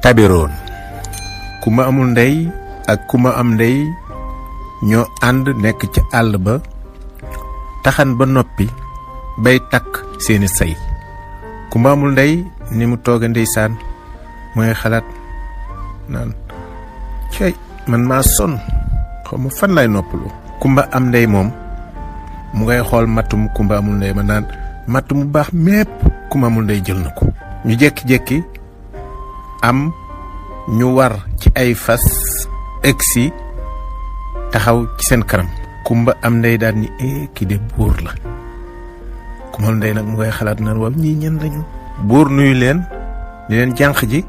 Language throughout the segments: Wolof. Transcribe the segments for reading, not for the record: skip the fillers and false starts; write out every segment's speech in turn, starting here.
tabiroon. Kumba amul ndey ak kumba am ndey ñoo ànd nekk ci àll ba taxan ba noppi bay takk seeni say. Kumba amul ndey ni mu tooga ndeysaan mooy xalaat naan cey man maa sonn xaw ma fan lay noppalu. Kumba am ndey moom mu ngay xool mattum kumba amul ndey ma naan matt mu baax mépp kumba amul ndey jël na ko. ñu jekki-jekki am ñu war ci ay fas egsi taxaw ci seen kanam. Kumba am ndey daal ni kii de buur la. kumba am ndey nag mu ngay xalaat naan waaw ñii ñen lañu. buur nuyu leen ni leen jànq ji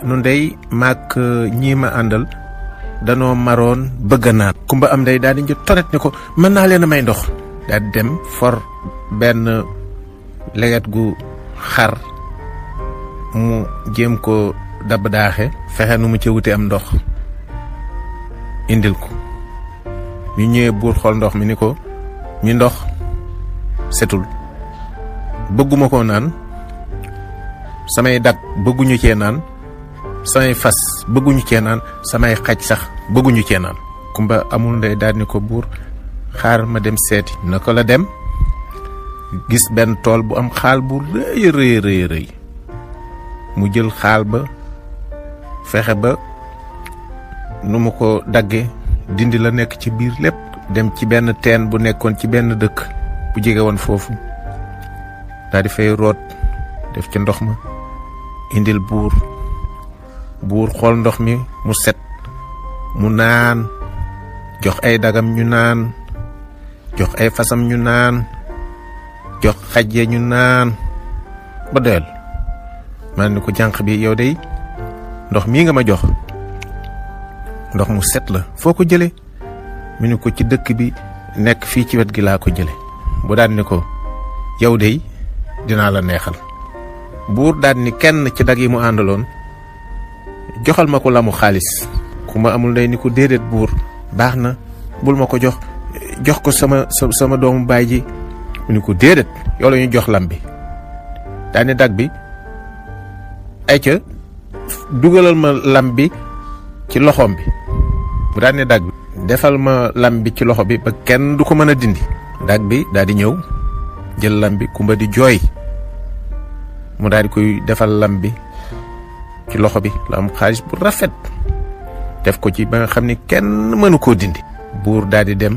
nu ndey maak ñii ma àndal danoo maroon bëgg naan. kumba am ndey daal di ñu toret ni ko mën naa leen a may ndox. daal di dem for benn leget gu xar mu jéem ko dab daaxe fexe nu mu ca wute am ndox indil ko. ñu ñëwee buur xool ndox mi ni ko ñu ndox setul bëgguma koo naan samay dag bëgguñu cee naan samay fas bëgguñu cee naan samay xaj sax bëgguñu cee naan. kumba amul ndey daal ni ko buur xaar ma dem seeti. naka la dem gis benn tool bu am xaal bu rëy rëy mu jël xaal ba fexe ba nu mu ko dagge dindi la nekk ci biir lépp dem ci benn teen bu nekkoon ci benn dëkk bu jege woon foofu daal di fay root def ci ndox ma indil buur xool ndox mi mu set mu naan jox ay dagam ñu naan jox ay fasam ñu naan jox xaj ya ñu naan ba doyal. man ni ko jànq bi yow day ndox mii nga ma jox ndox mu set la foo ko jële mu ni ko ci dëkk bi nekk fii ci wet gi laa ko jële. bu daan ni ko yow day dinaa la neexal. buur daan ni kenn ci dag yi mu àndaloon joxal ma ko lamu xaalis. kumba amul ndey ni ko déedéet buur baax na bul ma ko jox ko sama doomu baay ji. mu ni ko déedéet yow la ñu jox lam bi. daani dag bi ay ca dugalal ma lam bi ci loxoom bi. mu daal ne dag bi defal ma lam bi ci loxo bi ba kenn du ko mën a dindi. dag bi daal di ñëw jël lam bi kumba di jooy mu daal di koy defal lam bi ci loxo bi la am xaalis bu rafet def ko ci ba nga xam ni kenn mënu koo dindi. buur daal di dem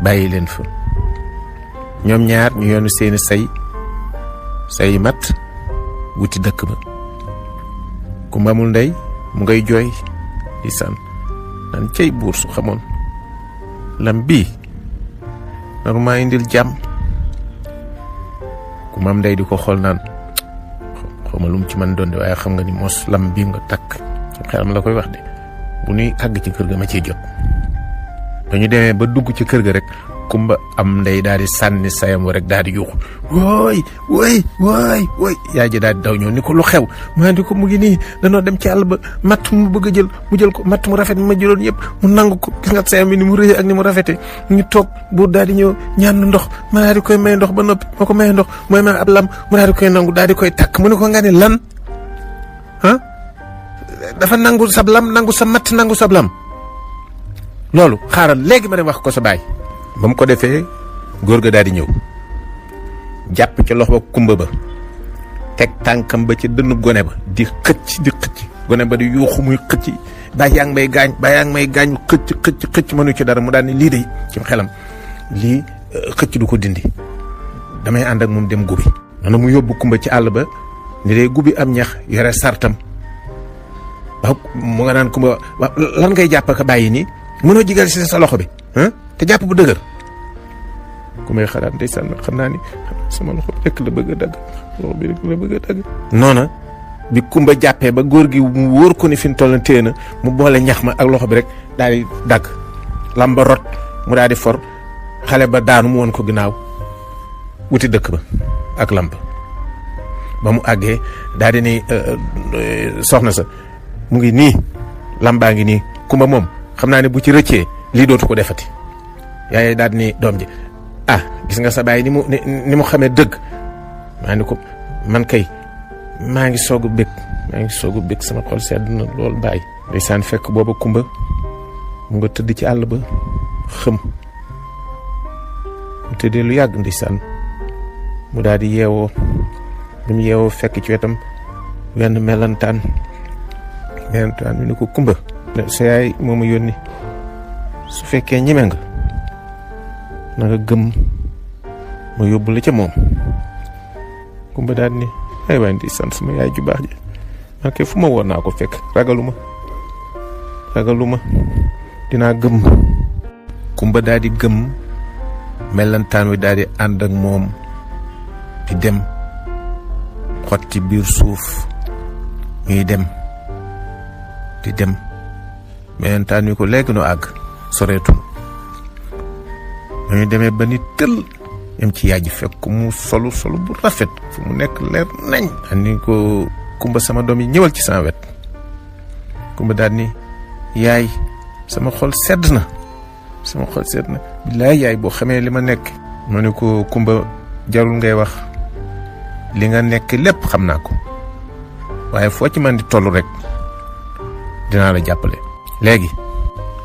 bàyyi leen fa ñoom ñaar ñu yoonu seeni say mat wuti dëkk ba. kumba amul ndey mu ngay jooy di san naan cey buur su xamoon lam bii naru maa indil jàmm. kumba am ndey di ko xool naan xawma lu mu ci mën doon de waaye xam nga ni mos lam bii nga takk ci xelam la koy wax de bu nuy àgg ci kër ga ma ciy jot. dañu demee ba dugg ci kër ga rek kumba am ndey daal di sànni sayam wa rek daal di yuuxu wooy yaay ji daal di daw ñëw ni ko lu xew maa di ko mu ngi nii danoo dem ci àll ba matt mu bëgg a jël mu jël ko matt mu rafet mi ma jëloon yëpp mu nangu ko gis nga sayam bi ni mu rëy ak ni mu rafete ñu toog buur daal di ñëw ñaan ndox ma daal di koy may ndox ba noppi ma ko may ndox mooy ma ab lam mu daal di koy nangu daal di koy takk mu ne ko nga ne lan dafa nangu sab lam nangu sa matt nangu sab lam loolu xaaral léegi ma dem wax ko sa baay. ba mu ko defee góor ga daal di ñëw jàpp ci loxo ba kumba ba teg tànkam ba ci dënnu gone ba di xëcc gone ba di yuuxu muy xëcc baay yaa ngi may gaañ xëcc mënu ci dara mu daal ni lii de ci xelam lii xëcc du ko dindi damay ànd ak moom dem gubi. noonu mu yóbbu kumba ci àll ba ni dee gubi am ñax yore sartam waaw mu nga naan kumba waaw lan ngay jàpp ak bàyyi nii mënoo jigal si sa loxo bi te jàpp bu dëgër. ku may xalaat ndeysaan xam naa ni sama loxo bi rek la bëgg a dagg loxo bi rek la bëgg a dagg. noona bi kumba jàppee ba góor gi mu wóor ko ni fi mu toll téye na mu boole ñax ma ak loxo bi rek daal di dagg lamba rot mu daal di for xale ba daanu mu woon ko ginnaaw wuti dëkk ba ak lamb ba mu àggee daal di ni soxna sa mu ngi nii lambaa ngi nii kumba moom xam naa ne bu ci rëccee lii dootu ko defati. yaay daal ni doom ji gis nga sa baay ni mu xamee dëgg maa ni ko man kay maa ngi soog a bég sama xol sedd na lool bàyyi. ndeysaan fekk booba Kumba mu nga tëdd ci àll ba xëm mu tëddee lu yàgg ndeysaan mu daal di yeewoo bi mu yeewoo fekk ci wetam wenn melantaan ñu ne ko Kumba sa yaay moo ma yónni su fekkee ñeme nga na nga gëm ma yóbbu la ca moom. Kumba daal ni ay waay ndeysaan sama yaay ju baax ji man kay fu ma woon naa ko fekk ragaluma dinaa gëm. Kumba daal di gëm melantaan wi daal di ànd ak moom di dem xotti biir suuf ñuy dem di dem melentaan wi ko léegi nu àgg soreetul ñu demee ba ni tël yam ci yaay ji fekk mu solu bu rafet fu mu nekk leer nañ ani ko Kumba sama doom yi ñëwal ci sama wet. Kumba daal ni yaay sama xol sedd na billaay yaay boo xamee li ma nekk. ma ne ko Kumba jarul ngay wax li nga nekk lépp xam naa ko waaye foo ci man di toll rek dinaa la jàppale. léegi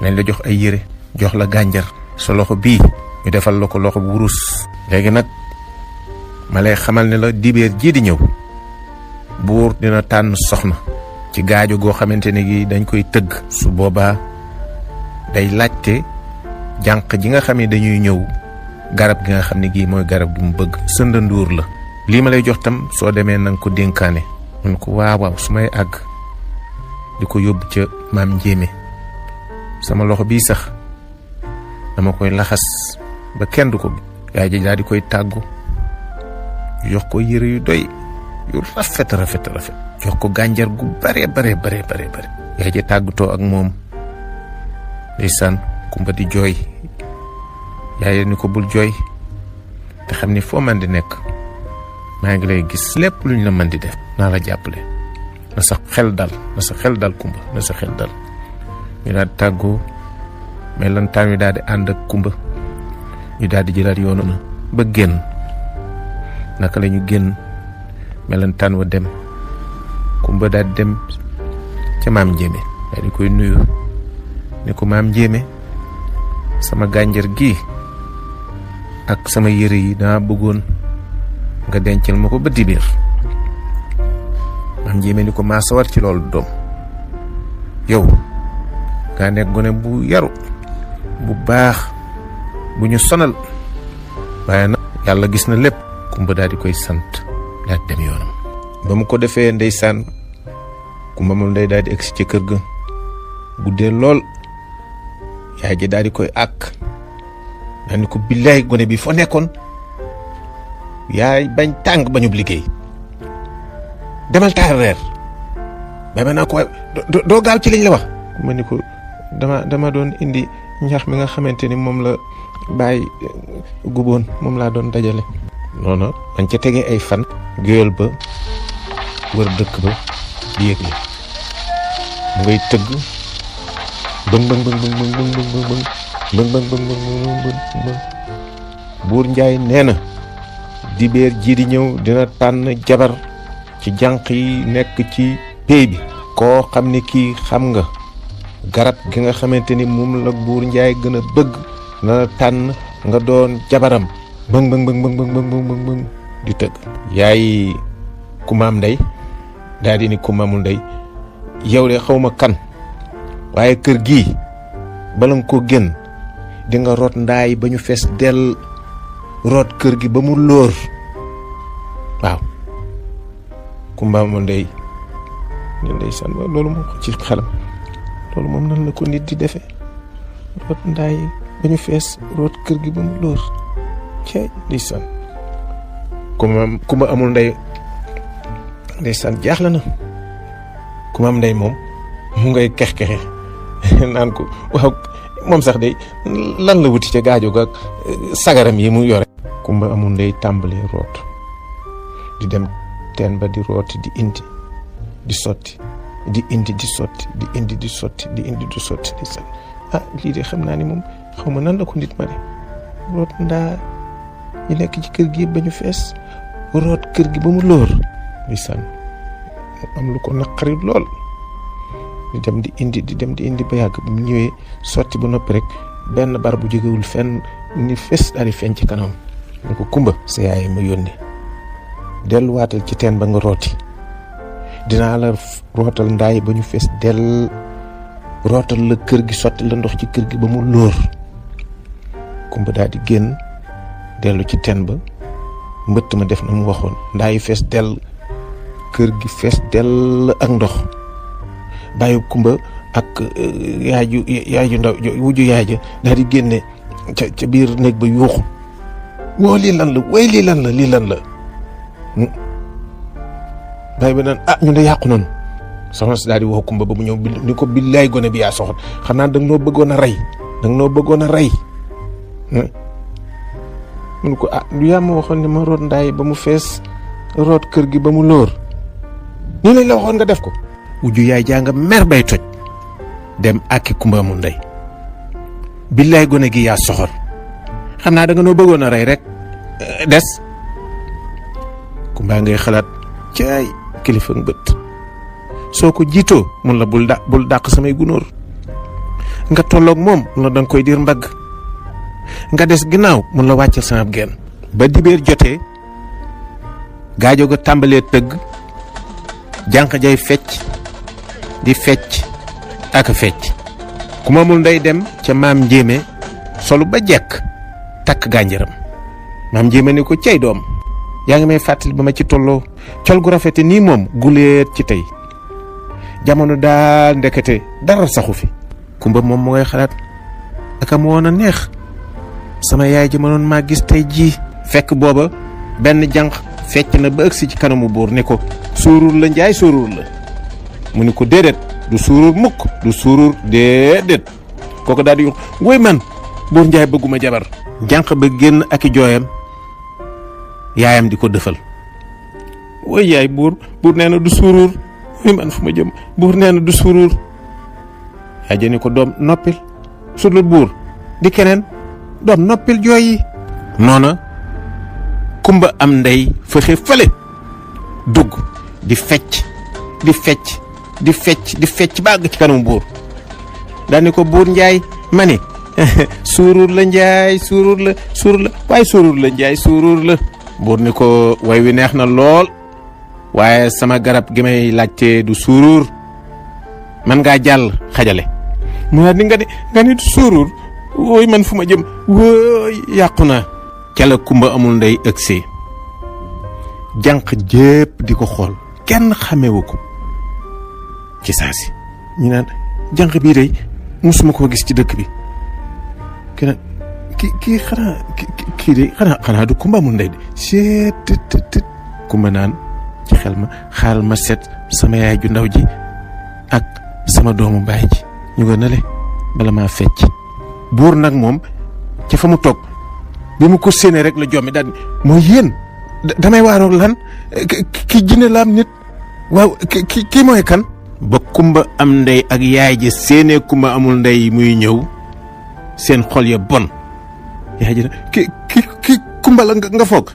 nañ la jox ay yére jox la gànjar sa loxo bii ñu defal la ko loxo bu wurus. léegi nag ma lay xamal ne la dibeer jii di ñëw buur dina tànn soxna ci gaajo goo xamante ne gi dañ koy tëgg. su boobaa day laajte jànq ji nga xam ne dañuy ñëw garab gi nga xam ne gii mooy garab gi mu bëgg. sëndanduur la. lii ma lay jox tam soo demee na nga ko dénkaane. mun ko waaw su may àgg di ko yóbbu ca maam Njéeme sama loxo bii sax dama koy laxas ba kenn du ko. yaay ji daal di koy tàggu jox ko yére yu doy yu rafet jox ko gànjar gu bare. yaay ji tàggutoo ak moom ndeysaan Kumba di jooy. yaay ni ko bul jooy te xam ni foo man di nekk maa ngi lay gis lépp luñ la mën di def naa la jàppale na sa xel dal Kumba na sa xel dal. ñu daal di tàggoo melantaan wi daal di ànd ak Kumba ñu daal di jëlaat yoonu na ba génn. naka la ñu génn melantaan wa dem Kumba daal di dem ca maam Njéeme daal di koy nuyu ne ko maam Njéeme sama gànjar gi ak sama yére yi dama bëggoon nga dencal ma ko ba dibéer. maam Njéeme ni ko maa sawar ci loolu doom yow nga nekk gone bu yaru bu baax bu ñu sonal waaye nag yàlla gis na lépp. Kumba daal di koy sant daal di dem yoonam. ba mu ko defee ndeysaan Kumba moom day daal di egsi ci kër ga guddee lool. yaay ji daal di koy àkk daal ni ko billaay gone bi foo nekkoon yaay bañ tàng bañub liggéey demal taal reer bay ma naa ko doo gaaw ci liñ la wax. Kumba ni ko dama doon indi ñax mi nga xamante ni moom la bàyyi guboon moom laa doon dajale. noonu dañ ca tegee ay fan. géwél ba wër dëkk ba di yëgle mu ngay tëgg bëng buur Njaay nee na dibéer ji di ñëw dina tànn jabar ci jànq yi nekk ci péy bi koo xam ni kii xam nga garab gi nga xamante ni moom la buur Njaay gën a bëgg na tànn nga doon jabaram. bëng di tëgg. yaay Kumba am ndey daal di ni Kumba amul ndey yow de xaw ma kan waaye kër gii bala nga koo génn di nga root ndaay ba ñu fees dell root kër gi ba mu lóor waaw. Kumba amul ndey ndeysaan loolu moom ci xelam loolu moom nan la ko nit di defee root ndaay ba ñu fees root kër gi ba mu lóor. cey ndeysaan Kumba amul ndey ndeysaan jaaxle na. Kumba am ndey moom mu ngay kex-kexe naan ko waaw moom sax de lan la wuti ca gaajo ga sagaram yi mu yore. Kumba amul ndey tàmbali root di dem teen ba di rooti di indi di sotti di indi di sotti di indi di sotti di indi di sotti ndeysaan. lii de xam naa ni moom xaw ma nan la ko nit ma de root ndaa ñu nekk ci kër gi ba ñu fees root kër gi ba mu lóor ndeysaan am lu ko naqari lool di dem di indi ba yàgg bu mu ñëwee sotti ba noppi rek benn bar bu jógewul fenn ni fes daal di feeñ ci kanam ni ko Kumba sa yaay ma yónni delluwaatal ci teen ba nga rooti dinaa la rootal ndaay ba ñu fees dell rootal la kër gi sotti la ndox ci kër gi ba mu lóor Kumba daal di génn dellu ci teen ba mbëtt ma def na mu waxoon ndaay fees dell kër gi fees dell ak ndox bàyyi Kumba ak yaay ju ndaw wujju yaay ja daal di génne ca biir néeg ba yuuxu woo lii lan la way lii lan la bàyyi ba naan ñu de yàqu noonu soxna si daal di woo Kumba ba mu ñëw ni ko billaay gone bi yaa soxot xam naa danga noo bëggoon a rey mun ko du yaa ma waxoon ne ma root ndaay ba mu fees root kër gi ba mu lóor nii lañ la waxoon nga def ko wujju yaay jaa nga mer bay toj dem àkki Kumba amul ndey billaay gone gi yaa soxor xam naa danga noo bëggoon a rey rek des Kumba ngay xalaat caay kilifa bët soo ko jiitoo mun la bul dàq samay gunóor nga tolloog moom mun la danga koy diir mbagg nga des ginnaaw mun la wàccal sama genn ba dibéer jotee gaajo ga tàmbalee tëgg jànq jay fecc di fecc ak fecc ku ma amul ndey dem ca maam njéeme solu ba jekk takk gànjaram maam njéeme ni ko cey doom yaa ngi may fàttali ba ma ci tolloo col gu rafete nii moom guleet ci tey jamono daal ndekete dara saxu fi Kumba moom mu ngay xalaat aka ma woon a neex sama yaay ji mënoon maa gis tey jii fekk booba benn jànq fecc na ba ëgsi ci kanamu buur ne ko suurur la njaay suurur la mu ni ko déedéet du suurur mukk du suurur déedéet kooku daal di yux woy man buur njaay bëgguma jabar jànq ba génn ak i jooyam yaayam di ko dëfal woy yaay buur nee na du suurur woy man fu ma jëm buur nee na du suurur yaay ja ni ko doom noppil su dul buur di keneen doom noppil jooy yi noona Kumba am ndey fexe fële dugg di fecc ba àgg ci kanamu buur daal ni ko buur njaay ma ni suurur la njaay suurur la waaye suurur la njaay suurur la buur ni ko way wi neex na lool waaye sama garab gi may laajte du suurur man ngaa jàll xajale mu naa ni nga ni du suurur wooy man fu ma jëm wooy yàqu naa ca la Kumba amul ndey ëgsee jànq jépp di ko xool kenn xamewu ko ci saasi ñu naan jànq bii day musuma koo gis ci dëkk bi keneen kii xanaa du Kumba amul ndey de seet Kumba naan ci xel ma xaaral ma seet sama yaay ju ndaw ji ak sama doomu baay ji ñu nga nale bala maa fecc buur nag moom ci fa mu toog bi mu ko séenee rek la jommi daal mooy yéen damay waaroog lan ki jinne la am nit waaw kii mooy kan ba Kumba am ndey ak yaay ji séenee Kumba amul ndey muy ñëw seen xol ya bon yaay ji ki Kumba la nga foog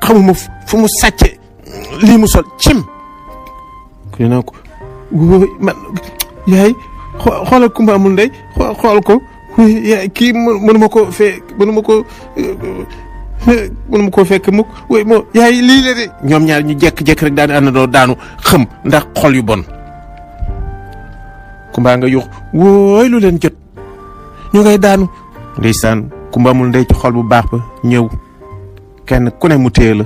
xamuma fu mu sàcce lii mu sol cim ku ne naa ko man yaay xoolal Kumba amul ndey xool ko kii mënuma koo fekk mukk woy moo yaay lii la de ñoom ñaar ñu jekk-jekk rek daan àndandoo daanu xëm ndax xol yu bon Kumba nga yux wooy lu leen jot ñu ngay daanu ndeysaan Kumba amul ndey ci xol bu baax ba ñëw kenn ku ne mu téye la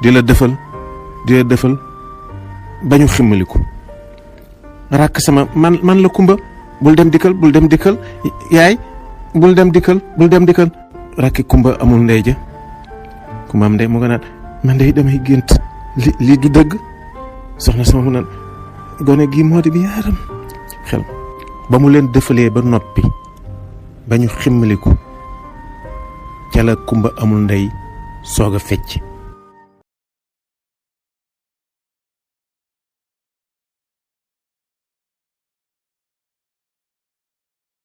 di la dëfal ba ñu ximmaliku rakk sama man la Kumba bul dem dikkal yaay bul dem dikkal rakki Kumba amul ndey ja Kumba am ndey mu nga naan man ndey damay gént li du dëgg soxna sama mu naan gone gi moo di bi yaaram xel ba mu leen dëfalee ba noppi ba ñu ximmaliku ca la Kumba amul ndey soog a fecc